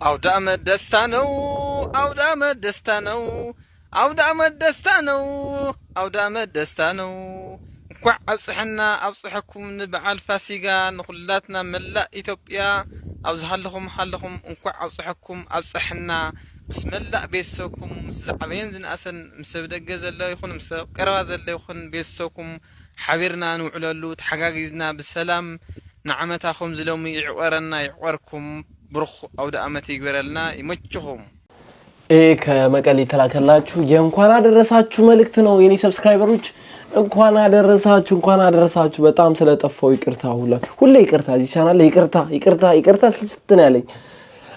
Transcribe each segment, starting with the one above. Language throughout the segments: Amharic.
አውደ ዓመት ደስታ ነው አውደ ዓመት ደስታ ነው አውደ ዓመት ደስታ ነው አውደ ዓመት ደስታ ነው እንኳዕ አብጽሕና አብጽሕኩም ንበዓል ፋሲጋ ንኹላትና መላእ ኢትዮጵያ አብዝሃለኹም ሃለኹም እንኳዕ አብጽሕኩም አብጽሕና ምስ መላእ ቤተሰብኩም ምስ ዝዓበየን ዝነኣሰን ምስ ደገ ዘሎ ይኹን ምስ ቀረባ ዘሎ ይኹን ቤተሰብኩም ሓቢርና ንውዕለሉ ተሓጋጊዝና ብሰላም ንዓመታኹም ዝሎሚ ይዕወረና ይዕወርኩም ብሩኽ አውደ ዓመት ይግበረልና ይመችኹም። ከመቀሌ ተላከላችሁ የእንኳን አደረሳችሁ መልእክት ነው የኔ ሰብስክራይበሮች። እንኳን አደረሳችሁ በጣም ስለጠፋው ይቅርታ ሁሌ ይቅርታ እዚህ ቻናል ይቅርታ ስለስተን ያለኝ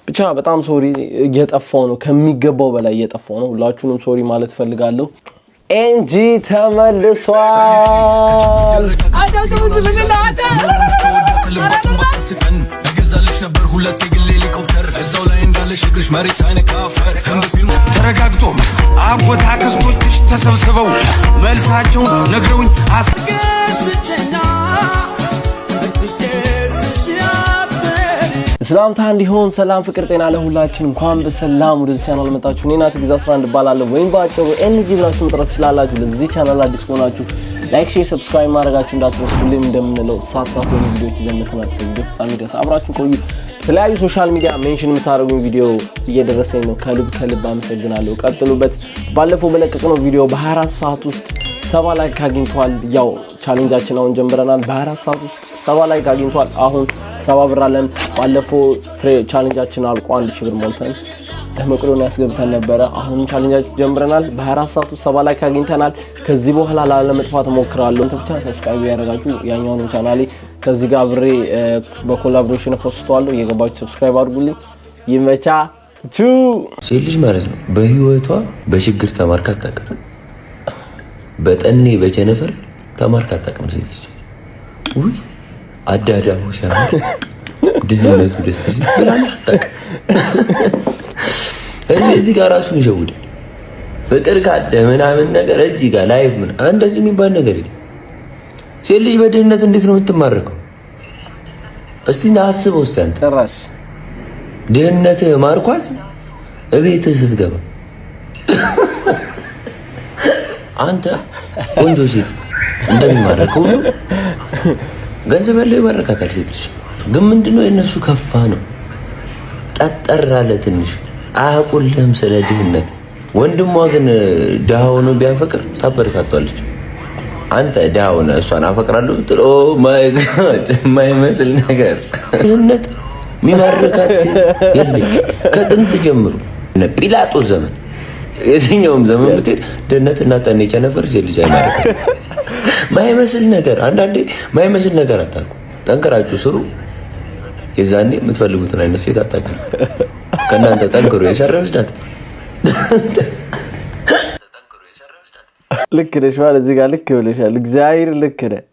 ብቻ በጣም ሶሪ እየጠፋው ነው ከሚገባው በላይ እየጠፋው ነው። ሁላችሁንም ሶሪ ማለት ፈልጋለሁ። ኤንጂ ተመልሷል። ነበር ሁለት የግል ሄሊኮፕተር እዛው ላይ እንዳለሽ እግርሽ መሬት ሳይነካ አፈር እንደ ፊልም ተረጋግጦ አጎት አክስቶችሽ ተሰብስበው መልሳቸውን ነግረውኝ አስገስችና ሰላምታ እንዲሆን ሰላም ፍቅር ጤና ለሁላችን እንኳን በሰላም ወደ ቻናል መጣችሁ። እኔ ናቲ ግዛ 11 እባላለሁ ወይም ባጭሩ ኤንጂ ብላችሁ መጥራት ትችላላችሁ። ለዚህ ቻናል አዲስ ከሆናችሁ ላይክ ሼር ሰብስክራይብ ማድረጋችሁ እንዳትረሱ። ሁሌም እንደምንለው ሳሳት ነው ቪዲዮዎች ይዘምተናል። ከዚህ ፍጻሜ ድረስ አብራችሁ ቆዩ። የተለያዩ ሶሻል ሚዲያ ሜንሽን የምታደርጉኝ ቪዲዮ እየደረሰኝ ነው። ከልብ አመሰግናለሁ። ቀጥሉበት። ባለፈው በለቀቅነው ቪዲዮ በ24 ሰዓት ውስጥ 70 ላይክ አግኝቷል። ያው ቻሌንጃችን አሁን ጀምረናል። በ24 ሰዓት ውስጥ 70 ላይክ አግኝቷል። አሁን 70 ብር አለን። ባለፈው ቻሌንጃችን አልቆ 1000 ብር ሞልተን መቅዶኒያ ያስገብተን ነበረ። አሁን ቻሌንጃችን ጀምረናል። በ24 ሰዓት ውስጥ 70 ላይክ አግኝተናል። ከዚህ በኋላ ላለመጥፋት ሞክራለሁ። ብቻ ሰብስክራይብ ያደርጋችሁ ያኛውን ቻናሌ ከዚህ ጋር አብሬ በኮላቦሬሽን ፖስቷለሁ። እየገባችሁ ሰብስክራይብ አድርጉልኝ። ይመቻችሁ። ሴት ልጅ ማለት ነው በህይወቷ በችግር ተማርካ አታውቅም። በጠኔ በቸነፈር ተማርካ አታውቅም ሴት ልጅ። ውይ አዳዳሁ ሲያምር ድህነቱ ደስ ሲል ብላላ አታውቅም። እዚህ ጋር ራሱን ይሸውዳል። ፍቅር ካለ ምናምን ነገር እዚህ ጋር ላይፍ ምን እንደዚህ የሚባል ነገር የለም። ሴት ልጅ በድህነት እንዴት ነው የምትማረከው? እስቲ አስበው። እስቲ አንተ ጭራሽ ድህነት ማርኳት እቤት ስትገባ አንተ ቆንጆ ሴት እንደሚማረከው ሁሉ ገንዘብ ያለው ይማረካታል ሴት ልጅ። ግን ምንድነው የነሱ ከፋ ነው ጠጠር አለ ትንሽ አያውቁልህም ስለ ድህነት። ወንድሟ ግን ድሃ ሆኖ ቢያፈቅር ታበረታቷለች። አንተ ድሃ ሆነ እሷን አፈቅራለሁ ብትል ኦ ማይ ጋድ የማይመስል ነገር። ድህነት የሚማርካት ሴት የለች ከጥንት ጀምሮ ጲላጦስ ዘመን የትኛውም ዘመን ብትሄድ ድህነትና ጠኔ ቸነፈር ሴት ልጅ አይማርካት። ማይመስል ነገር አንዳንዴ ማይመስል ነገር አታውቁ። ጠንክራችሁ ስሩ። የዛኔ የምትፈልጉትን አይነት ሴት አታውቁ። ከእናንተ ጠንክሮ የሰራ ይወስዳት። ልክ ነሽ ማለት እዚህ ጋር ልክ ብለሻል። እግዚአብሔር ልክ ነህ።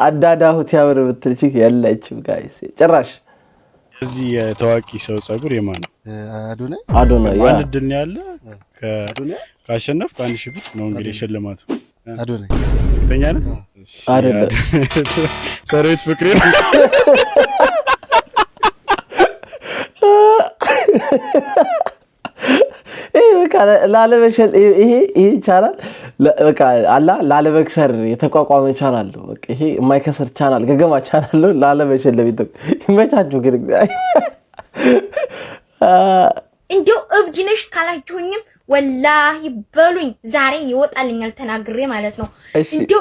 አዳዳሁት ያምር ብትልቺ የለችም ጋይስ ጭራሽ። እዚህ የታዋቂ ሰው ጸጉር የማን ነው? አዶናይ አንድ ድል ያለ ካሸነፍ ከ1000 ብር ነው እንግዲህ ሽልማቱ። አዶናይ እርግጠኛ ነህ? አይደለም ሰራዊት ፍቅሬ በቃ ላለመሸል ይሄ ቻናል በቃ አላ ላለመክሰር የተቋቋመ ቻናል ነው። በቃ ይሄ የማይከሰር ቻናል ገገማ ቻናል ነው። ላለመሸል ለቤት ይመቻችሁ። ግን እንዴው እብድ ነሽ ካላችሁኝም ወላሂ በሉኝ ዛሬ ይወጣልኛል ተናግሬ ማለት ነው። እንዴው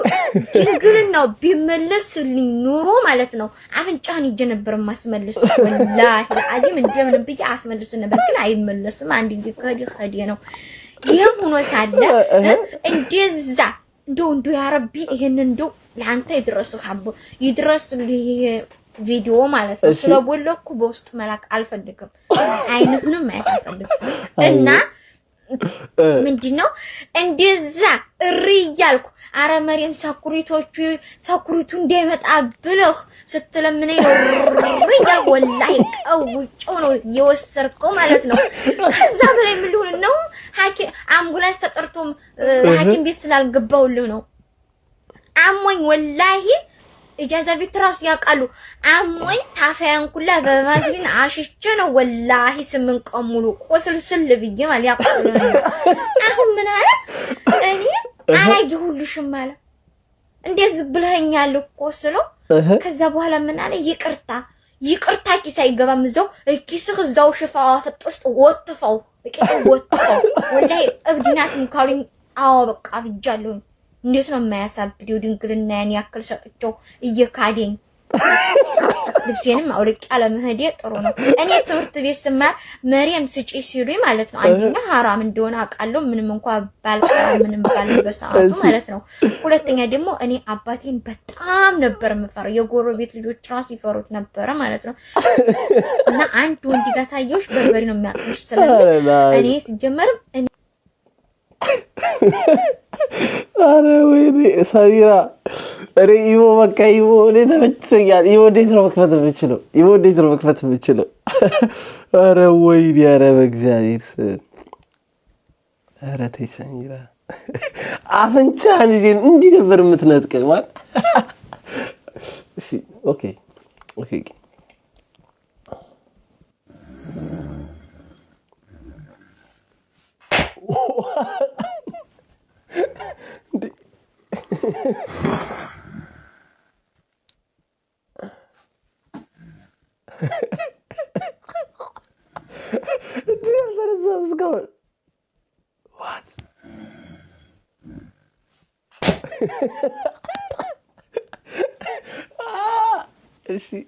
ድንግልናው ቢመለስልኝ ኑሮ ማለት ነው አፍንጫን ይጀ ነበር ማስመለስ ወላሂ አዚም እንደምን ብዬ አስመልስ ነበር። ግን አይመለስም። አንድ ከዲ ነው ይሄም ሆኖ ሳለ እንደዛ እንደው ያ ረቢ ይሄን እንደው ለአንተ ይድረስልህ ቪዲዮ ማለት ነው። ስለቦለኩ በውስጥ መላክ አልፈልግም። አይንህንም ማየት አልፈልግም እና ምንድነው እንደዛ እሪ እያልኩ አረ መሪም ሳኩሪቱ እንዳይመጣ ብለህ ስትለምነኝ ነው እሪ እያልኩ ወላሂ ቀውጮ ነው የወሰርከው ማለት ነው። ከዛ በላይ ምን ሊሆን ነው? አምቡላንስ ተጠርቶም ሐኪም ቤት ስላልገባውልህ ነው። አሞኝ ወላሂ ኢጃዛ ቤት ራሱ ያውቃሉ አሞኝ ታፋያን ኩላ በማዝሊን አሽቼ ነው ወላሂ 8 ቀን ሙሉ ቆስልስል ብዬ ማለት ያውቃሉ አሁን ምን አለ እኔ አላየ ሁሉሽም አለ እንደዚህ ብለኸኛል እኮ ስለው ከዛ በኋላ ምን አለ ይቅርታ ኪስ አይገባም እዛው ኪስህ እዛው ሽፋው አፈጥስ ወጥፈው ወጥፈው ወላሂ እብድናትም ካሉኝ አዎ በቃ ብቻለሁ እንዴት ነው የማያሳብደው ድንግልና ያን ያክል ሰጥቼው እየካደኝ ልብሴንም አውልቅ ያለ መሄዴ ጥሩ ነው እኔ ትምህርት ቤት ስማር መሪያም ስጪ ሲሉኝ ማለት ነው አንደኛ حرام እንደሆነ አውቃለሁ ምንም እንኳን ባልቀራ ምንም ባልበሳው ማለት ነው ሁለተኛ ደግሞ እኔ አባቴን በጣም ነበር የምፈራው የጎረቤት ልጆች ራሱ ይፈሩት ነበር ማለት ነው እና አንድ ወንድ ጋር ታየውሽ በርበሬ ነው የሚያጥምሽ ስለዚህ እኔ ሲጀመርም አረ ወይኔ ሰሚራ አረ ይሞ በቃ ይሞ ለተመቸኛል ይሞ እንዴት ነው መክፈት የምችለው አረ ወይኔ አረ በእግዚአብሔር ስም አረ ተይ ሰሚራ አፍንጫን ይዤን እንዲህ ነበር የምትነጥቀኝ ማለት እሺ ኦኬ What? See.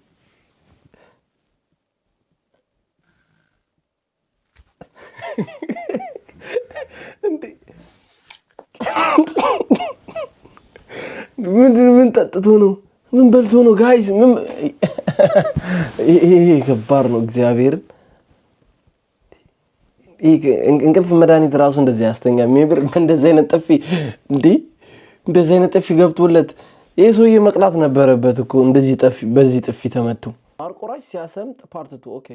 ምን ጠጥቶ ነው ምን በልቶ ነው ጋይስ ምን ይሄ ከባድ ነው እግዚአብሔር እንቅልፍ መድኃኒት ራሱ እንደዚህ ያስተኛ ሜብር እንደዚህ አይነት ጥፊ ገብቶለት ይሄ ሰውዬ መቅላት ነበረበት እኮ እንደዚህ ጥፊ በዚህ ጥፊ ተመቱ አርቆራሽ ሲያሰምጥ ፓርት 2 ኦኬ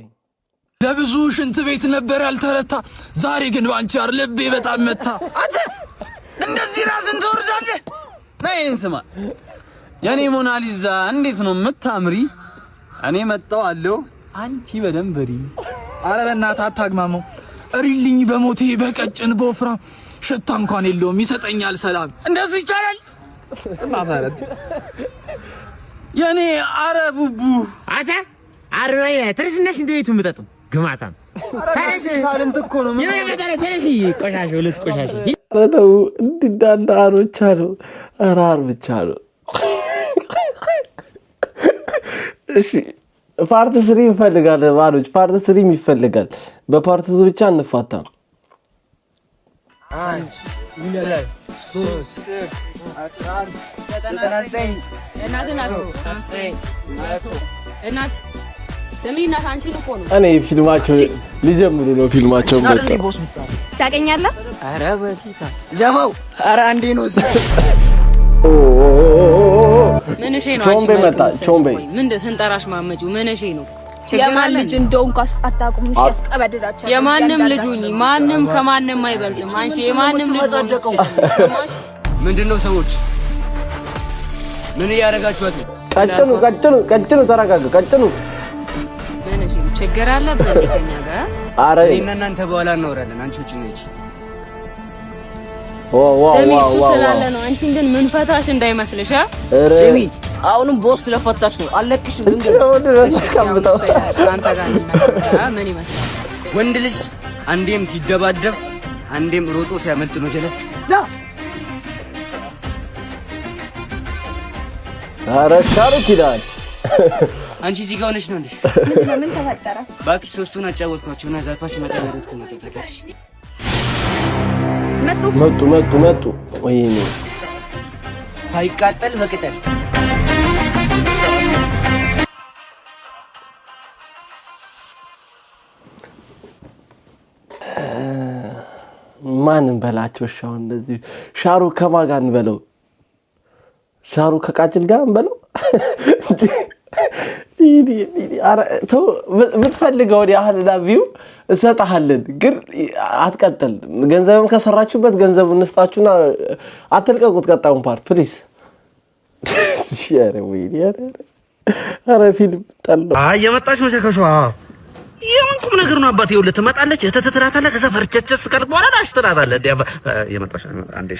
ለብዙ ሽንት ቤት ነበር ያልተረታ ዛሬ ግን ባንቺ አር ልቤ በጣም መታ አንተ እንደዚህ ራስን ተወርዳለህ ነይን ስማ የኔ ሞናሊዛ እንዴት ነው የምታምሪ እኔ መጣው አለው አንቺ በደንበሪ አረ በእናትህ አታግማመው እሪልኝ በሞቴ በቀጭን በወፍራ ሽታ እንኳን የለውም ይሰጠኛል ሰላም እንደዚህ ይቻላል እናታረት የኔ አረቡቡ አታ አረይ ትርስነሽ እንደቤቱ ምጠጡ ግማታም ታረስ ታለንት እኮ ነው ምን ይመጣለ ተረሲ ቆሻሽ ሁለት ቆሻሽ ረተው እንዲዳዳሮች አሉ አራር ብቻ ነው እሺ ፓርት 3 ይፈልጋል ባሎች ፓርት 3 ይፈልጋል በፓርት 2 ብቻ እንፋታም አንድ ሚሊዮን 3 አስራር ተናስተኝ እናት ሰሚና አንቺን እኮ ነው እኔ ፊልማቸው ሊጀምሩ ነው ፊልማቸው በቃ ታገኛለህ አረ በፊታ ጀማው አረ አንዴ ነው ምን እሺ ነው አንቺ ቾምቤ ምን ስንጠራሽ ማመጁ ምን እሺ ነው የማን ልጅ እንደውም ካስ አታቁምሽ ያስቀበድዳቸው የማንም ልጅ ማንም ከማንም አይበልጥም አንቺ የማንም ልጅ ምንድነው ሰዎች ምን ያረጋችሁት ቀጭኑ ተረጋጋ ቀጭኑ ምን እሺ ችግር አለበት ከኛ ጋር አረ እናንተ በኋላ እናወራለን አንቺ ውጪ ነሽ ዋው ስላለ ነው አንቺን ግን ምን ፈታሽ እንዳይመስልሽ ስሚ አሁንም ቦስ ለፈታሽ ነው አለቅሽም ግን አንተ ጋር ምን ይመስላል ወንድ ልጅ አንዴም ሲደባደብ አንዴም ሮጦ ሲያመልጥ ነው ጀለስ ዳ አረ ሻሩክ ይላል አንቺ እዚህ ጋር ሆነሽ ነው እንዴ ምን ተፈጠረ ባክሽ ሶስቱን አጫወትኳቸውና ዛፋ ሲመጣ ያደረኩት ነው ተፈጠረሽ መጡ ወይኔ ሳይቃጠል በቅጠል ማንን በላቸው ሻው እንደዚህ ሻሩ ከማጋን በለው ሻሩ ከቃጭል ጋር እንበለው አረ ተው ምትፈልገው ያህልና ቪው እሰጣለን ግን አትቀጥል ገንዘብም ከሰራችሁበት ገንዘቡን እንስጣችሁና አትልቀቁት ቀጣውን ፓርት ፕሊዝ ሲያረ ወይ አረ ፊልም ጠላ የመጣች መቸከሷ የምን ቁም ነገር ነው አባቴ ይኸውልህ ትመጣለች ተተተራታለህ ከዛ ፈርቸቸስ ካልክ በኋላ ዳሽ ትላታለህ የመጣች አንዴ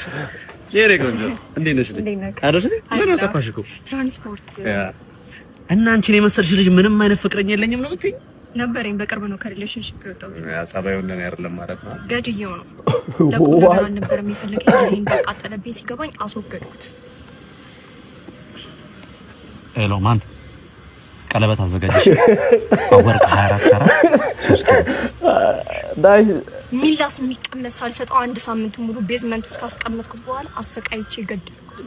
ጄሬ ጎንጆ እንዴት ነሽ አረሽ ምን አጣፋሽኩ ትራንስፖርት እና አንቺን የመሰልሽ ልጅ ምንም አይነት ፍቅረኛ የለኝም ነው የምትይኝ ነበረኝ በቅርብ ነው ከሪሌሽንሺፕ የወጣሁት ጸባዩን ነው አይደለም ማለት ነው ገድየው ነው ለቁም ነገር አልነበረም የሚፈልገኝ ጊዜ እንዳቃጠለብኝ ሲገባኝ አስወገድኩት ሄሎ ማን ቀለበት አዘጋጅሽ አወርቅ 24 ካራት 3 ኪሎ ዳይ ሚላስ የሚቀመስ ሳልሰጠው አንድ ሳምንት ሙሉ ቤዝመንት ውስጥ ካስቀመጥኩት በኋላ አሰቃይቼ ገደልኩት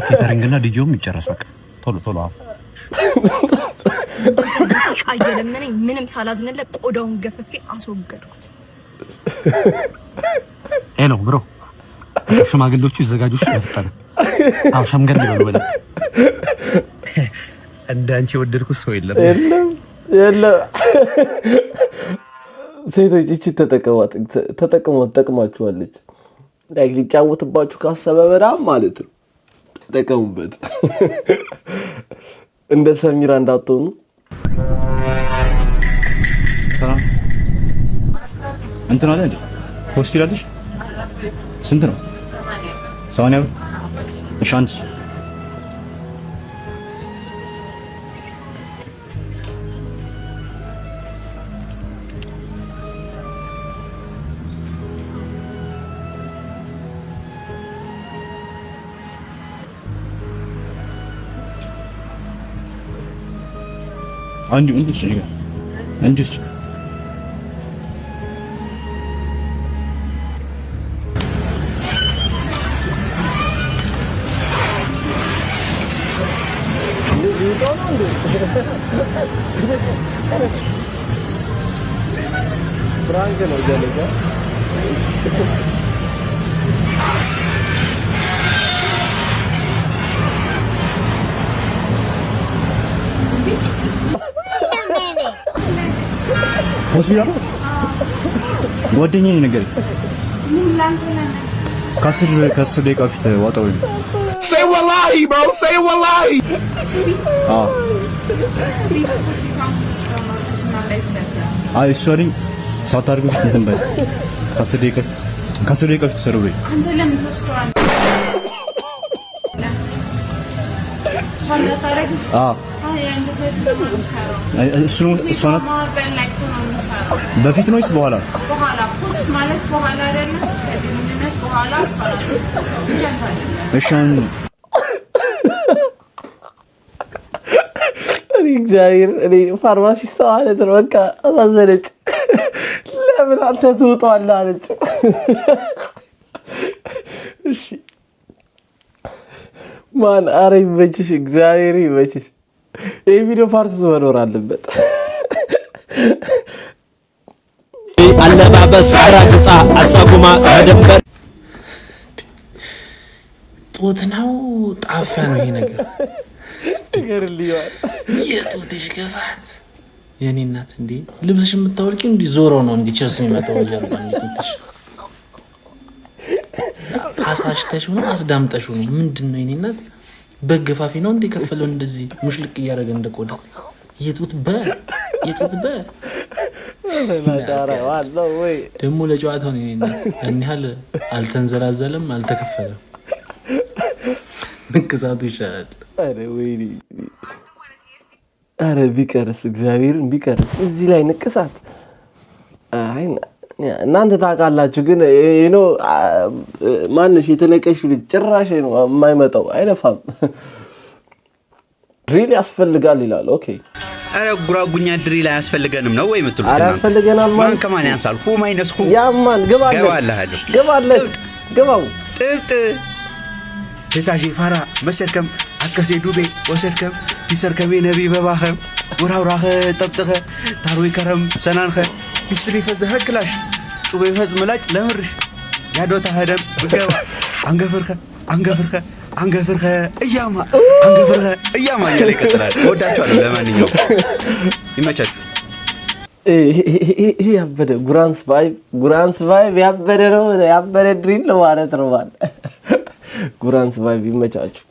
ኬተሪንግና ዲጆም ይጨረሳል ቶሎ አየለመነኝ ምንም ሳላዝንለት ቆዳውን ገፍፌ አስወገድኩት ሄሎ ብሮ ሽማግሌዎቹ ይዘጋጁሽ ለፍጠነ አው ሸምገል ይበሉ በለ እንዳንቺ ወደድኩት ሰው የለም ሴቶች እቺ ተጠቅማችኋለች ላይክ ሊጫወትባችሁ ካሰበ በጣም ማለት ነው ተጠቀሙበት እንደ ሰሚራ እንዳትሆኑ ሰላም እንትን አለ እንዴ ሆስፒታልሽ ስንት ነው 80 ብር ሻንስ አንዱ Branca no gelecek. ሆስፒታል ጓደኛዬ ነገር ከአስር ደቂቃ ፊት ዋጣው ነው say wallahi bro say wallahi አይ ሶሪ ሳታርጉ ፊት እንትን በል ከአስር ደቂቃ ፊት ሰሩ በይ አንተ ለምን ተወስቷል ሳላታረግ በፊት ነው ወይስ በኋላ? በኋላ ፖስት ማለት በኋላ አይደለም ከድምነት በኋላ አስፈራራ እሺ እግዚአብሔር እኔ ፋርማሲስት ማለት ነው በቃ አሳዘነች ለምን አንተ ትውጣለህ አለች እሺ ማን አረ ይመችሽ እግዚአብሔር ይመችሽ ይሄ ቪዲዮ ፓርት መኖር አለበት አለባበስ አራግጻ አሳጉማ አደንበር ጡት ነው ጣፊያ ነው ይሄ ነገር ይገርልኛል የጡትሽ ገፋት የኔ እናት እንዴ ልብስሽ የምታወልቂው እንዲ ዞሮ ነው እንዲ ቸስ የሚመጣው ጀርባ እንዲ ጡትሽ አሳሽተሽ ነው አስዳምጠሽ ነው ምንድነው የኔ እናት በገፋፊ ነው እንዲ ከፈለው እንደዚህ ሙሽልቅ እያደረገ እንደቆዳ የጡት በ ለዳራ ዋለው ወይ ደሞ ለጨዋታው ነው የኔ እናት ያን ያህል አልተንዘላዘለም አልተከፈለም ንቅሳቱ ይሻላል አረ ወይኔ አረ ቢቀርስ እግዚአብሔርን ቢቀርስ እዚህ ላይ ንቅሳት አይ እናንተ ታውቃላችሁ ግን you ማንሽ የተነቀሽ ልጅ ጭራሽ ነው የማይመጣው አይለፋም ድሪል ያስፈልጋል ይላል ኦኬ አረ ጉራጉኛ ድሪል አያስፈልገንም ነው ወይ የምትሉት አረ ያስፈልገናል ማን ከማን ያንሳል ሁ ማይነስኩ ያማን ገባለ ገባው ጥብጥ ለታጂ ፋራ መሰርከም አከሴ ዱቤ ወሰርከም ይሰርከም ነቢ በባኸም ወራውራኸ ጠብጠኸ ታሮይ ከረም ሰናንኸ ሚስትሪ ፈዘኸ ክላሽ ጩቤ ፈዝ መላጭ ለምርሽ ያዶታ ሄደም ገባ አንገፍርከ እያማ እያለ ይቀጥላል ወዳችኋለሁ ለማንኛውም ይመቻችሁ ይሄ ያበደ ጉራንስ ቫይብ ያበደ ነው ያበደ ድሪል ነው ማለት ነው ማለት ጉራን ስባይ ቢመቻችሁ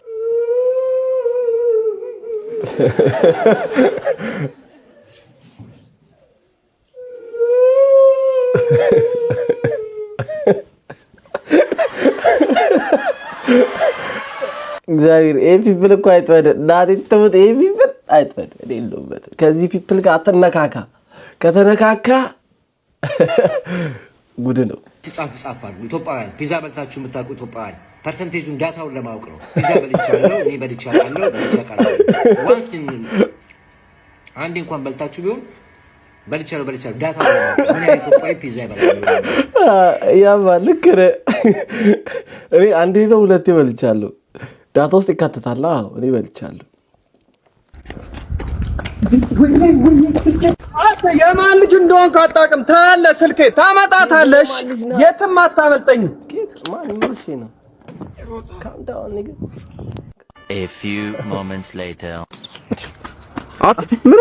እግዚአብሔር ፒፕል እኮ አይጥወደ ዳት ተውት ፒፕል አይጥወደ እንደውበት ከዚህ ፒፕል ጋር ተነካካ ከተነካካ ጉድ ነው ጻፋሉ ኢትዮጵያውያን ፒዛ በልታችሁ የምታውቁ ኢትዮጵያውያን ፐርሰንቴጁን ዳታውን ለማወቅ ነው ፒዛ በልቻለሁ እኔ በልቻለሁ ዋንስ አንዴ እንኳን በልታችሁ ቢሆን በልቻለሁ ዳታውን ለማወቅ ምን አይነት ኢትዮጵያዊ ፒዛ ይበላል ያማ ልክ ነህ እኔ አንዴ ነው ሁለቴ በልቻለሁ ዳታ ውስጥ ይካተታል እኔ በልቻለሁ አንተ የማን ልጅ እንደሆን ካጣቀም ታለ ስልኬ ታመጣታለሽ የትም አታመልጠኝ ማን ምንሽ ነው ካንዳው ንግ A few moments later ምን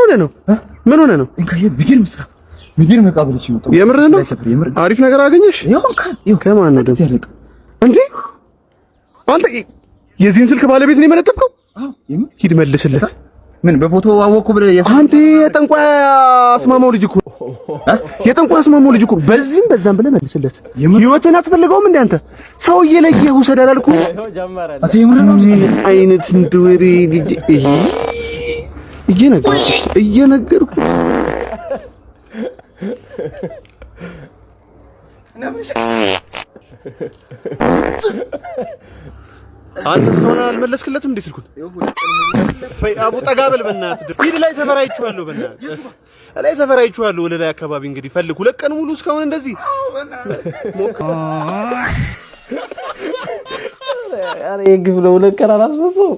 ሆነ ነው ቢግር ምስራ ቢግር መቃብልሽ ነው የምር ነው አሪፍ ነገር አገኘሽ ከማን ነው እንዴ አንተ የዚህን ስልክ ባለቤት ነው የመነጠብከው ሂድ መልስለት ምን በፎቶ አወኩ ብለ አንተ የጠንቋይ አስማማው ልጅ እኮ በዚህም በዛም ብለ መልስለት ህይወትን አትፈልገውም እንዴ አንተ ሰው እየለየህ ውሰድ አላልኩ አተ የምር ነው አይነት እንደወሬ ልጅ እየነገርኩ አንተ እስካሁን አልመለስክለትም እንዴ ስልኩን አቡ ጠጋበል በእናትህ ሂድ ላይ ሰፈር አይቼዋለሁ በእናትህ ላይ ሰፈር አይቼዋለሁ ወደ ላይ አካባቢ እንግዲህ ፈልግ ሁለት ቀን ሙሉ እስካሁን እንደዚህ አረ የግብ ነው ሁለት ቀን አላስመሰው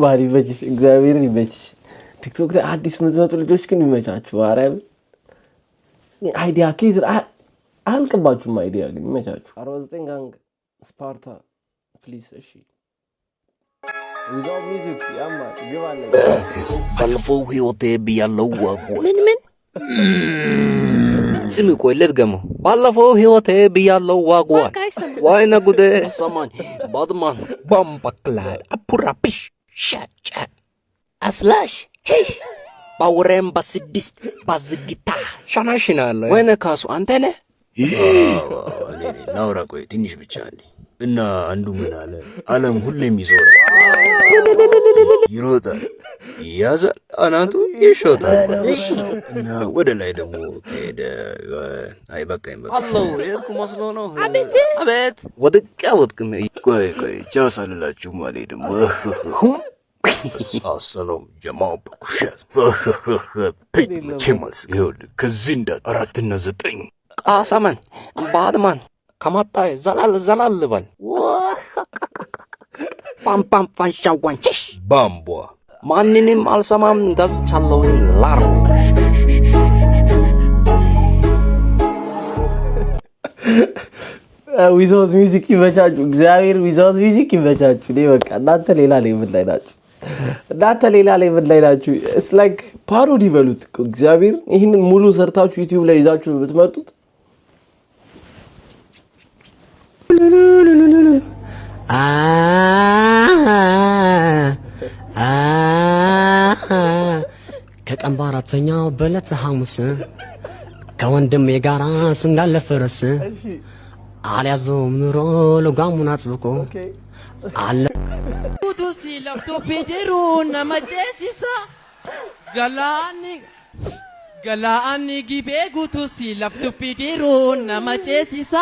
ባሪ በጅሽ እግዚአብሔር ይበጅሽ ቲክቶክ ላይ አዲስ ምዝመጡ ልጆች ግን ይመቻችሁ አረብ አይዲያ ኬዝ አልቀባችሁም አይዲያ ግን ይመቻችሁ 49 ጋንግ ስፓርታ ፕሊዝ እሺ without music ያማ ይገባል ባለፈው ህይወቴ ብያለሁ ምን ስሚ ቆይ ልድገመው ባለፈው ህይወቴ ብያለሁ ዋይና ጉዴ ሰማኝ ባድማን ባምባክላድ አፑራፒሽ ሻጫ አስላሽ ቼሽ ባወሬም በስድስት ባዝግታ ሻናሽናለ ወይነ ካሱ አንተ ነህ እኔ ላውራ ቆይ ትንሽ ብቻ አለ እና አንዱ ምን አለ ዓለም ሁሌም ይሮጣል ያዛል አናቱ ይሾታል እና ወደ ላይ ደግሞ ከሄደ አይበቃኝ አላህ የልኩ መስሎ ነው አቤት ወድቀም ቆይ ቻው ሳልላችሁ ማለት ደግሞ አሰላም ጀማው በኩሻት ቼማስ ይሁን ከዚህ እንደ 4 እና 9 ቃሰመን ባድማን ከማጣይ ዘላል በል ፓም ፋንሻዋንቺሽ ባምቧ ማንንም አልሰማም ገዝቻለሁ ላር ዊዛውት ሚውዚክ ይመቻችሁ እግዚአብሔር ዊዛውት ሚውዚክ ይመቻችሁ እኔ በቃ እናንተ ሌላ ሌቭል ላይ ናችሁ ኢትስ ላይክ ፓሮዲ በሉት እግዚአብሔር ይሄንን ሙሉ ሰርታችሁ ዩቲዩብ ላይ ይዛችሁ ብትመጡት ከቀን በአራተኛው በዕለተ ሐሙስ ከወንድሜ ጋር ስንጋለ ፈረስ አልያዘውም ኑሮ ልጓሙን አጥብቆ አለ ቱሲ ለፍቶ ፔዴሩ ነመጨሲሳ ገላኒ ጊቤ ጉቱሲ ለፍቶ ፔዴሩ ነመጨሲሳ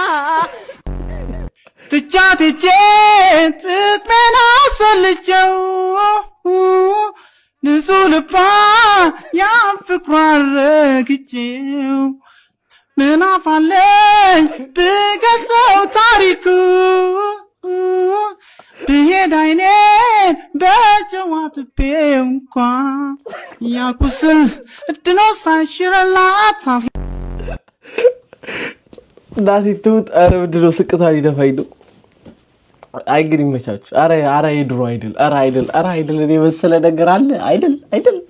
ትቻት ጥቅሜን አስፈልጨው ንጹህ ልባ ያን ፍቅሯን ረግጬው ምን አፋለኝ ብገልጸው ታሪኩ ብሄድ አይኔን በጨዋትቤው እንኳን ያኩስል እድኖ ሳይሽረላት እናቴ ትሙት ኧረ ምንድን ነው ስቅታ ሊደፋኝ ነው አይ ግን ይመቻችሁ ኧረ የድሮ አይደል እኔ መሰለ ነገር አለ አይደል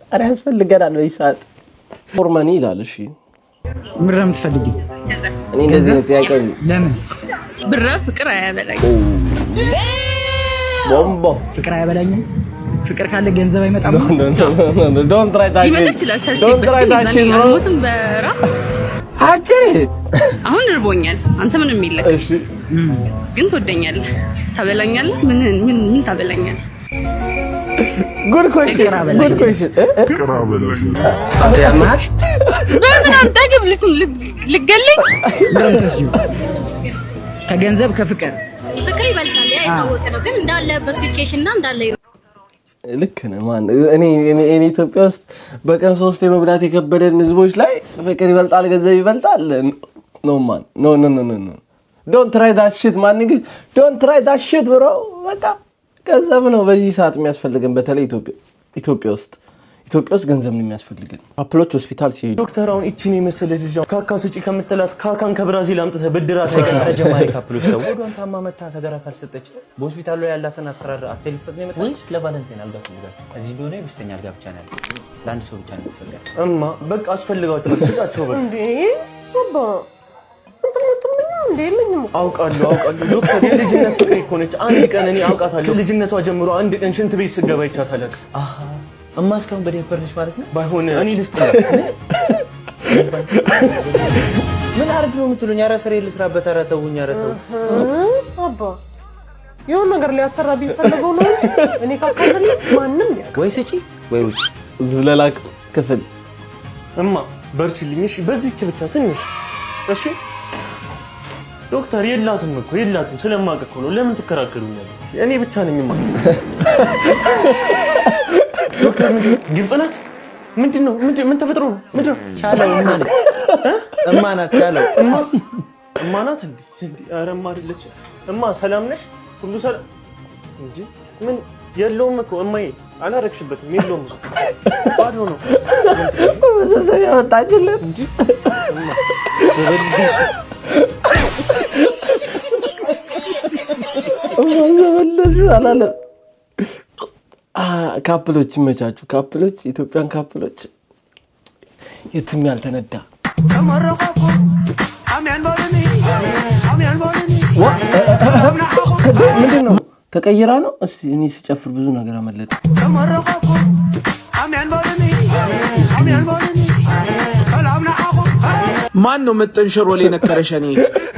ኧረ ያስፈልገናል በዚህ ሰዓት ፎርማኒ ይላል እሺ ምራ የምትፈልጊው እኔ እንደዚህ ነው ጥያቄ ለምን ብር ፍቅር አያበላኝ ቦምቦ ፍቅር አይበላኝም ፍቅር ካለ ገንዘብ አይመጣም ዶንት ትራይ ዳት ዶንት ትራይ ዳት አልሞትም በራ አጭሪ አሁን እርቦኛል አንተ ምንም የለክ እሺ ግን ትወደኛለህ ታበላኛለህ ምን ታበላኛለህ ጉድ ኩዌስችን አንተ ያማች በምን አንተ ግብ ልገልኝ ከገንዘብ ከፍቅር ፍቅር ይበልጣል ያ የታወቀ ነው ግን እንዳለ በሲቹዌሽን እና እንዳለ ልክ ነህ ማን እኔ ኢትዮጵያ ውስጥ በቀን 3 የመብላት የከበደን ህዝቦች ላይ ፍቅር ይበልጣል ገንዘብ ይበልጣል ኖ ማን ኖ ዶንት ትራይ ዳት ሺት ማን ዶንት ትራይ ዳት ሺት ብሮ በቃ ገንዘብ ነው በዚህ ሰዓት የሚያስፈልገን በተለይ ኢትዮጵያ ውስጥ ገንዘብ ነው የሚያስፈልገን አፕሎች ሆስፒታል ሲሄዱ ዶክተር አሁን እቺን የመሰለች ልጅ ካካ ስጪ ከምትላት ካካን ከብራዚል አምጥተህ ብድራት አይቀር ጀማሪ ካፕሎች ተው ወዷን ታማ መታ ሰገራ ካልሰጠች በሆስፒታሉ ላይ ያላትን አሰራር አስተያየት ሰጥ ነው የመጣው ወይስ ለቫለንታይን አልጋፍልጋት እዚህ እንደሆነ በስተኛ አልጋ ብቻ ነው ያለው ለአንድ ሰው ብቻ ነው ይፈልጋል እማ በቃ አስፈልጋቸው ስጫቸው በቃ እንዴ ባባ አውቃለሁ ዶክተር የልጅነት ፍቅር እኮ ነች አንድ ቀን እኔ አውቃታለሁ ልጅነቷ ጀምሮ አንድ ቀን ሽንት ቤት ስገባ ይቻታለች እማ እስካሁን በዲያፐር ነች ማለት ነው ባይሆን እኔ ልስጥላት ምን አርግ ነው የምትሉኝ ኧረ ስሬ ልስራበት ኧረ ተውኝ ኧረ ተው አባ የሆነ ነገር ሊያሰራ ቢፈልገው ነው እንጂ እኔ ካካለለ ማንንም ያውቃል ወይ ስጪ ወይ ውጪ ዝለላቅ ክፍል እማ በርችልኝ እሺ በዚህች ብቻ ትንሽ እሺ ዶክተር የላትም ስለማውቅ እኮ ነው ለምን ትከራከሩኛለች እኔ ብቻ ነኝ ማ ዶክተር ግልጽ ናት ምንድነው ምን ተፈጥሮ ነው ምንድነው ቻለው ማለት እማ ናት ቻለው እማ ናት እንዴ ኧረ እማ አይደለች እማ ሰላም ነሽ ሁሉ ሰላም እንዴ ምን የለውም እኮ እማዬ አላረክሽበትም የለውም ባዶ ነው ወሰሰ ያወጣችለት እንዴ እማ ሰበልሽ ወለጁ አላለ ካፕሎች ይመቻቹ ካፕሎች ኢትዮጵያን ካፕሎች የትም ያልተነዳ ከመረቆ አሚያን ቦለኒ ምንድነው ተቀይራ ነው እስቲ እኔ ሲጨፍር ብዙ ነገር አመለጠ ከመረቆ አሚያን ቦለኒ ሰላምና አቆ ማን ነው መጠንሸሮ ላይ ነከረሽ እኔ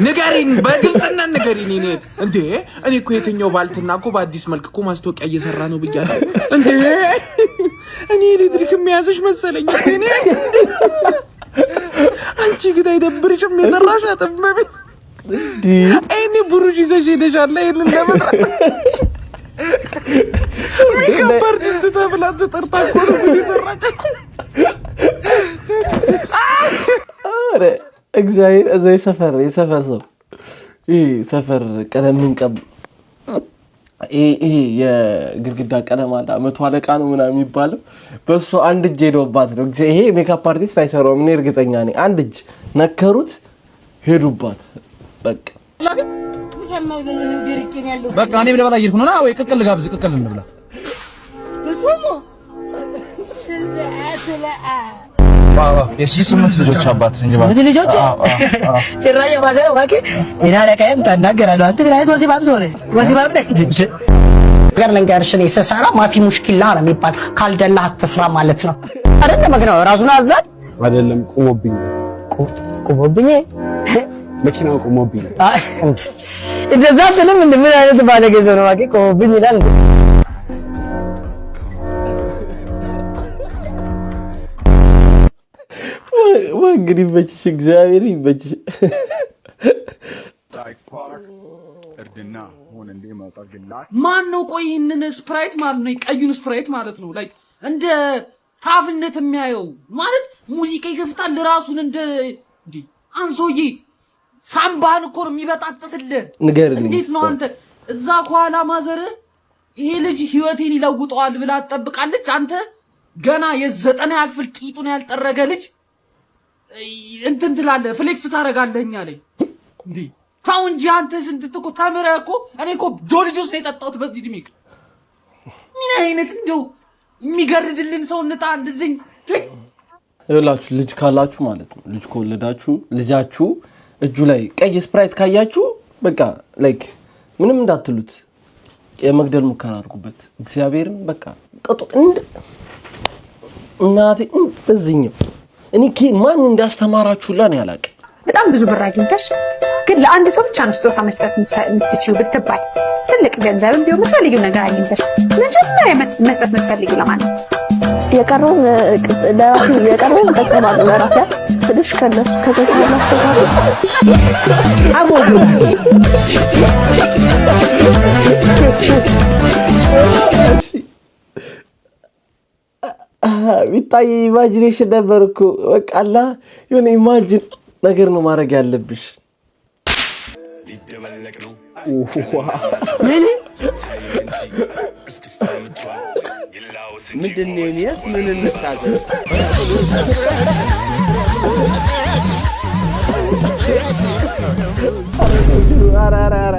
ንገሪን በግልጽና ንገሪን እኔ እንዴ እኔ እኮ የትኛው ባልትና እኮ በአዲስ መልክ እኮ ማስታወቂያ እየሰራ ነው ብያለሁ እንዴ እኔ ኤሌክትሪክ የሚያዘሽ መሰለኝ እኔ አንቺ ግን አይደብርሽም የሰራሽ አጥመቢ እንዴ እኔ ብሩሽ ይዘሽ ሄደሻል አይደል ለመስራት ሜካፕ አርቲስት ተብላ ተጠርታ እኮ ነው ይፈራጭ አረ እግዚአብሔር እዚህ ሰፈር ሰው ሰፈር ቀለም ምንቀብ የግድግዳ ቀለም አለ መቶ አለቃ ነው ምናምን የሚባለው በሱ አንድ እጅ ሄዶባት ነው ይሄ ሜካፕ አርቲስት አይሰራውም እኔ እርግጠኛ ነኝ አንድ እጅ ነከሩት ሄዱባት በቃ በቃ እኔ ብለበላ ይርኩ ነው ወይ ቅቅል ጋብዝ ቅቅል እንብላ በሱሞ ስልዓት የስምንት ልጆች አባት ነኝ ማለት ስምንት ልጆች ጭራሽ ባሰው ባክ ይናለቀም ታናገራለህ አንተ ግን አይቶ ወሲባብ ዞረ ወሲባብ ነህ ገር ለንገርሽ ነው ሰሳራ ማፊ ሙሽኪላ ነው የሚባል ካልደላህ አትስራ ማለት ነው አይደለም መግናው ራሱን አዛድ አይደለም ቁሞብኝ መኪናው ቁሞብኝ እንደዛ አይደለም ምን አይነት ባለጌ ሰው ነው ባክ ቁሞብኝ ይላል ወንግዲ በችሽ እግዚአብሔር ይበችሽ እርድና ሆነ እንደ ማጣግላ ማን ነው ቆይ ይሄንን ስፕራይት ማለት ነው ቀዩን ስፕራይት ማለት ነው ላይክ እንደ ታፍነት የሚያየው ማለት ሙዚቃ ይከፍታል ራሱን እንደ አንሶዬ ሳምባን እኮ ነው የሚበጣጥስልህ እንዴት ነው አንተ እዛ ኳላ ማዘር ይሄ ልጅ ህይወቴን ይለውጣል ብላ ተጠብቃለች አንተ ገና የዘጠና ክፍል ቂጡን ያልጠረገ ልጅ እንትን ትላለህ ፍሌክስ ታረጋለህኛ ላይ እንዴ ታው እንጂ አንተ ስንት እኮ ተምረህ እኮ እኔ እኮ ጆርጂስ ነው የጠጣሁት በዚህ ድሜክ ምን አይነት እንደው የሚገርድልን ሰውነታ እንደዚህ ይላችሁ ልጅ ካላችሁ ማለት ነው ልጅ ከወለዳችሁ ልጃችሁ እጁ ላይ ቀይ ስፕራይት ካያችሁ በቃ ላይክ ምንም እንዳትሉት የመግደል ሙከራ አድርጉበት እግዚአብሔርን በቃ ቀጡ እናቴ በዚህኛው እኔ ማን እንዳስተማራችሁላ ነው ያላቀ በጣም ብዙ ብር አግኝተሽ ግን ለአንድ ሰው ብቻ ነው ስጦታ መስጠት የምትችይው ብትባይ ትልቅ ገንዘብም ቢሆን የምትፈልጊው ነገር አግኝተሽ መጀመሪያ መስጠት የምትፈልጊው ለማን ነው? የቀረውን ለራሴ የቀረውን እጠቀማለሁ ለራሴ ስልሽ ከነሱ ከገዛላቸው ጋር አሞዱ ቢታይ ኢማጂኔሽን ነበር እኮ በቃ አላ የሆነ ኢማጂን ነገር ነው ማድረግ ያለብሽ ሊደበለቅ ነው ምንድን ነው የሚያስ ምን እንታዘዝ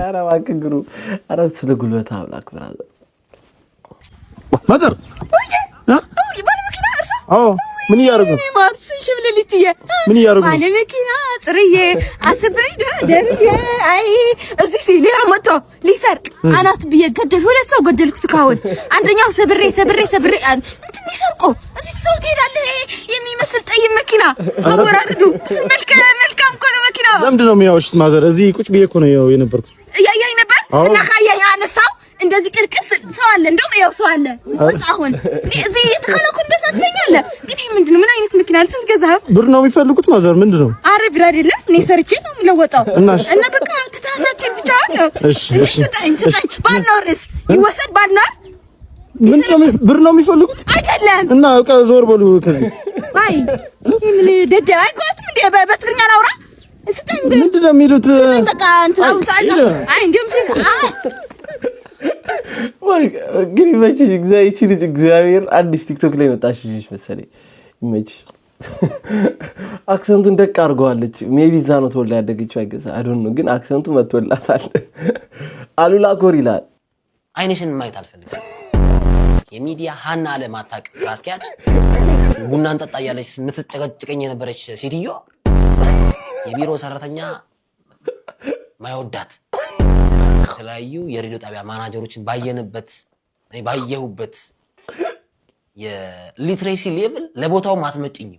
አራ ዋክግሩ አራ ስለ ጉልበት አምላክ ብራዘር ማዘር ምን ያደርጉ ማርስ ሽብለልትየ ምን ያደርጉ ባለ መኪና ጥርዬ አስብሪዳ ደርዬ አይ እዚህ ሲል ያመጣ ሊሰርቅ አናት በየገደል ሁለት ሰው ገደልኩ ስካውን አንደኛው ሰብሬ እንትን ሊሰርቆ እዚህ ሰው ትሄዳለ የሚመስል ጠይ መኪና አወራርዱ መልካም ኮነ መኪና ለምንድን ነው የሚያወሽት ማዘር እዚህ ቁጭ ብዬ እኮ ነው የነበርኩት ያያይ ነበር እና ካያይ አነሳው እንደዚህ ቅልቅል ሰው አለ እንደውም ያው ሰው አለ አሁን እዚህ የተከለኩ እንደሳትለኛለ ግን ይሄ ምንድነው ምን አይነት መኪና ስንት ገዛህ ብር ነው የሚፈልጉት ማዘር ምንድነው አረ ብር አይደለም እኔ ሰርቼ ነው የምለወጣው እና በቃ ትታታችን ብቻ ነው እሺ ስጠኝ ባልኖርስ ይወሰድ ባልኖር ምንድነው ብር ነው የሚፈልጉት አይደለም እና በቃ ዞር በሉ ከዚህ አይ ምን ደደ አይቆትም እንደ በትግርኛ ላውራ ስጠኝ ምንድነው የሚሉት በቃ እንታው ሳላ አይ እንደም ሲል ግን ይመችሽ እግዚአብሔር አዲስ ቲክቶክ ላይ መጣሽ ልጅ መሰለኝ ይመችሽ አክሰንቱን ደቅ አድርገዋለች ሜቢ እዛ ነው ተወልዳ ያደገችው አይገዛ አይ ዶንት ኖ ግን አክሰንቱ መጥቶላታል አሉላ ኮር ይላል አይንሽን ማየት አልፈልግም የሚዲያ ሃና ለማታቅ ስራ አስኪያጅ ቡናን ጠጣ ያለች የምትጨቀጭቀኝ የነበረች ሴትዮ የቢሮ ሰራተኛ ማይወዳት የተለያዩ የሬዲዮ ጣቢያ ማናጀሮችን ባየሁበት የሊትሬሲ ሌቭል ለቦታው ማትመጭኝ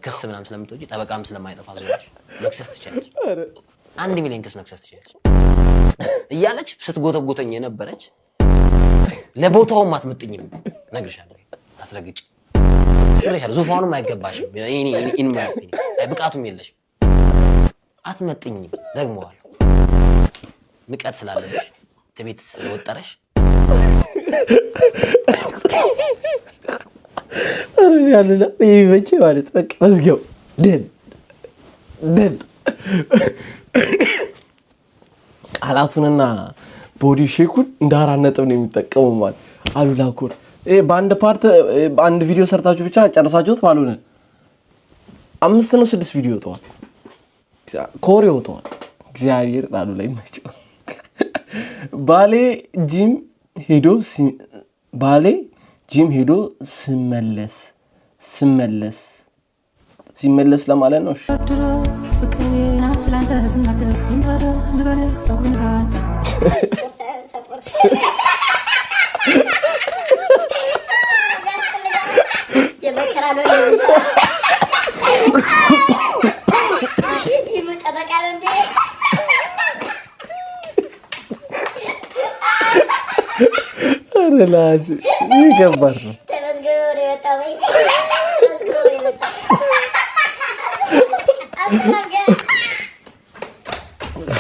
ክስ ምናምን ስለምትወጪ ጠበቃም ስለማይጠፋ ዞርሽ መክሰስ ትችላለሽ 1 ሚሊዮን ክስ መክሰስ ትችላለሽ እያለች ስትጎተጎተኝ የነበረች ለቦታው ማትመጥኝም ነግርሻለሁ አስረግጭ ነግርሻለሁ ዙፋኑም አይገባሽም ኢን ማይ ኦፒኒየን ብቃቱም የለሽም አትመጥኝም ደግሞዋል ንቀት ስላለሽ ተቤት ወጣረሽ አረ ያለላ ይመቼ ማለት በቃ መስገው ደን ቃላቱንና ቦዲ ሼኩን እንዳራ ነጥብ ነው የሚጠቀመው ማለት አሉላ ኮር በአንድ ፓርት በአንድ ቪዲዮ ሰርታችሁ ብቻ ጨርሳችሁት ባልሆነ 5 ነው 6 ቪዲዮ ተዋል ኮሪዮ ተዋል እግዚአብሔር አሉላ ይመቸው ባሌ ጂም ሄዶ ሲመለስ ለማለት ነው relax ይገባር ነው ተመስገን የመጣው ተመስገን የመጣው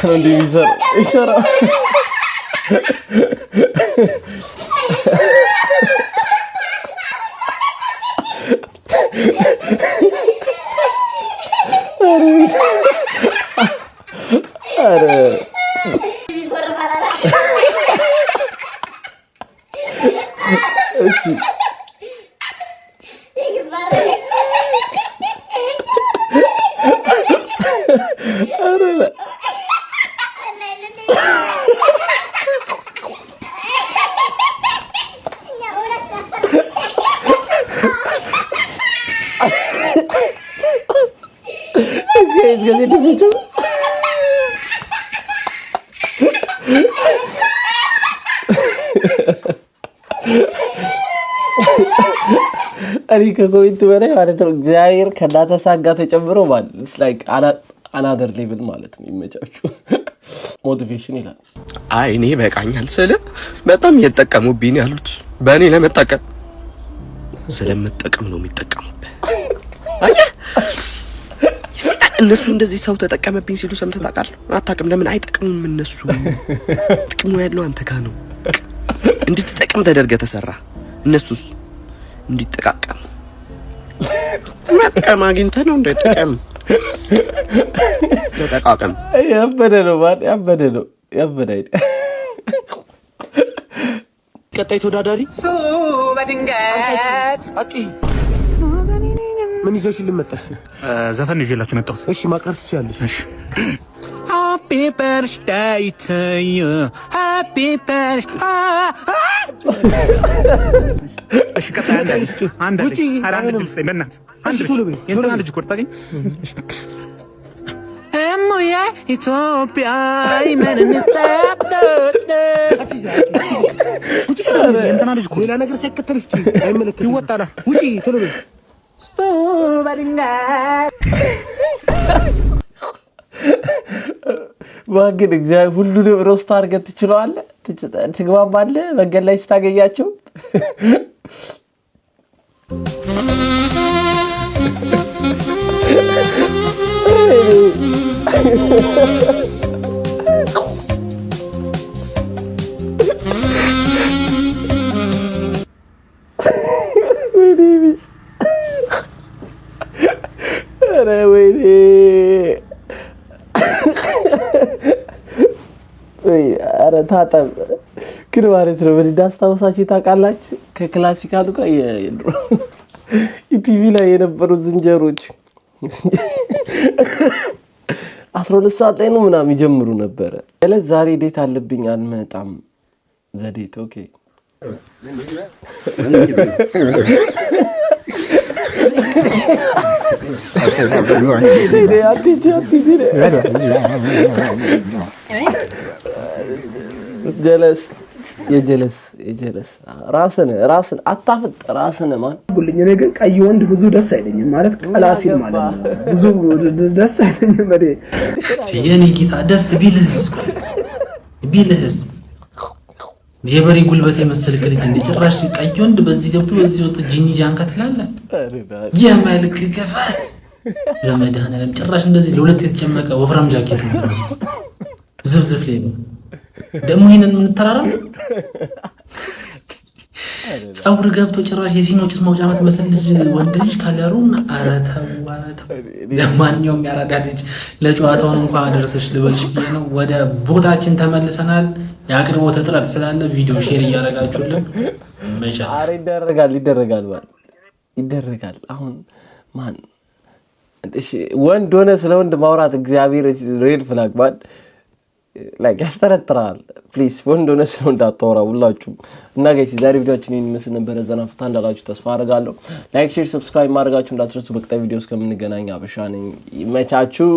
አንዴ ይሰራ አረ እሺ አረላ እኔ ከኮሜንት በላይ ማለት ነው እግዚአብሔር ከዳተሳጋ ተጨምሮ ማለት it's like another level ማለት ነው። ይመቻችሁ። ሞቲቬሽን ይላል። አይ እኔ በቃኛል ስለ በጣም እየተጠቀሙብኝ ያሉት በእኔ ለመጠቀም ስለምጠቀም ነው የሚጠቀሙበት። አየ እነሱ እንደዚህ ሰው ተጠቀመብኝ ሲሉ ሰምተህ ታውቃለህ? አታውቅም። ለምን አይጠቅሙም? እነሱ ጥቅሙ ያለው አንተ ጋር ነው። እንድትጠቀም ተደርገህ ተሰራ። እነሱስ እንዲጠቃቀሙ መጥቀም አግኝተህ ነው እንዳይጠቀም ተጠቃቀም። ያበደ ነው ማለት ያበደ ነው ያበደ አይደል? ቀጣይ ተወዳዳሪ በድንገት አጪ ምን ይዘሽልኝ መጣሽ? ዘፈን ይዤላችሁ መጣሁት። እሺ ማቅረብ ትችያለሽ። እሺ Happy birthday to you. Happy birthday. እሺ ቀጣይ አንድ በእናትህ የእንትና ልጅ እኮ ታገኝ እሙዬ ኢትዮጵያ ይመንንስጠጥ የእንትና ልጅ እኮ ሌላ ነገር ሳይከተልሽ አይመለከትም። ይወጣላ ውጪ ቶሎ በይ። ባግን እግዚአብሔር ሁሉንም ሮስት አድርገህ ትችለዋለህ፣ ትግባባለህ መንገድ ላይ ስታገኛቸው። ወይኔ ኧረ ታጠብ ግን ማለት ነው። ምን እንዳስታውሳችሁ ታውቃላችሁ? ከክላሲካሉ ጋር የድሮ ኢቲቪ ላይ የነበሩ ዝንጀሮች 12 ሰዓት ላይ ነው ምናምን ይጀምሩ ነበረ። ማለት ዛሬ ዴት አለብኝ አልመጣም። ዘዴት ኦኬ ጀለስ የጀለስ ራስን አታፍጥ። ራስን ማን ጉልኝ እኔ ግን ቀይ ወንድ ብዙ ደስ አይለኝም ማለት ቀላሲል ማለት ነው። ብዙ ደስ አይለኝም ማለት የኔ ጌታ ደስ ቢልህስ የበሬ ጉልበት የመሰልክ ልጅ እንደ ጭራሽ ቀይ ወንድ በዚህ ገብቶ በዚህ ወጥ ጂኒ ጃንካ ትላለህ። የመልክ ክፋት ለመድኃኒዓለም ጭራሽ እንደዚህ ለሁለት የተጨመቀ ወፍራም ጃኬት ነው የምትመስለው። ዝብዝፍ ላይ ደግሞ ይሄንን ምን ተራራ ጸጉር ገብቶ ጭራሽ የሲኖ ጭስ ማውጫ የምትመስል ልጅ ወንድ ልጅ ካለሩና አረተው ለማንኛውም ያራዳ ልጅ ለጨዋታውን እንኳን አደረሰሽ ልበልሽ ብዬ ነው። ወደ ቦታችን ተመልሰናል። የአቅርቦት እጥረት ስላለ ቪዲዮ ሼር እያደረጋችሁልን መቻል። አረ ይደረጋል። አሁን ማን እሺ ወንድ ሆነ ስለ ወንድ ማውራት እግዚአብሔር ሬድ ፍላግ ማን ላይክ ያስተረጥራል። ፕሊዝ ወንድ ሆነ ስለ ወንድ አታወራ ሁላችሁም። እና ጋይስ ዛሬ ቪዲዮአችን ይሄን መስል ነበር። ዘና ፈታ እንዳላችሁ ተስፋ አደርጋለሁ። ላይክ፣ ሼር፣ ሰብስክራይብ ማድረጋችሁ እንዳትረሱ። በቀጣይ ቪዲዮ እስከምንገናኝ አበሻ ነኝ። ይመቻችሁ።